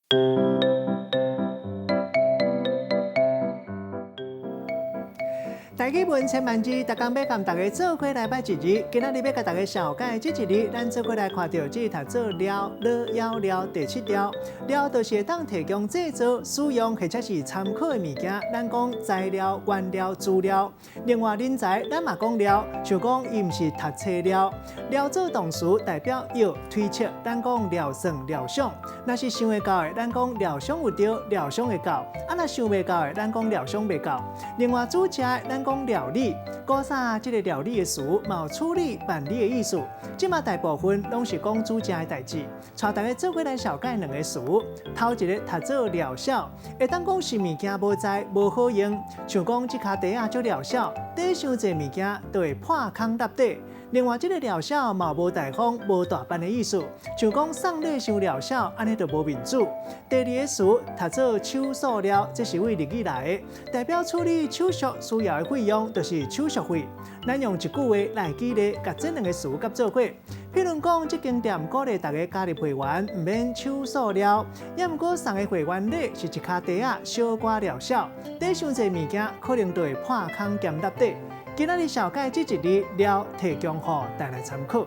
大家问千万字，大家要跟大家做伙来拜一日。今仔日要甲大家小解这一日，咱做伙来看到这读做了了第7条。了就是会当提供制作、使用或者是参考的物件，咱讲材料、原料、资料。另外人才，咱嘛讲了，像讲伊毋是读册了。了做动词代表要推测，咱讲了算了想。若是想会到的，咱讲了想有对，了想会到；若想袂到的，咱讲了想袂到。另外煮食的，咱讲料理，古早这个料理的词，嘛有处理、办理的意思。即嘛大部分拢是讲煮食的代志。带大家做伙来小解两个词。头一个读做疗效，会当讲是物件无在、无好用，像讲这卡地啊足疗效，底伤侪物件都会破空落底。另外，这个疗效嘛无大方、无大办的意思，像讲送礼伤疗效，安尼就无面子。第二个词读做手塑料，这是为日语来的，代表处理手续需要的费用，就是手续费。咱用一句话来举例，甲这两个词合做伙。譬如讲，这间店鼓励大家加入会员，唔免手塑料，也毋过送的会员礼是一卡地啊小寡疗效，底伤侪物件可能就会破空兼落底。今仔日小解这一日了，提供予大家参考。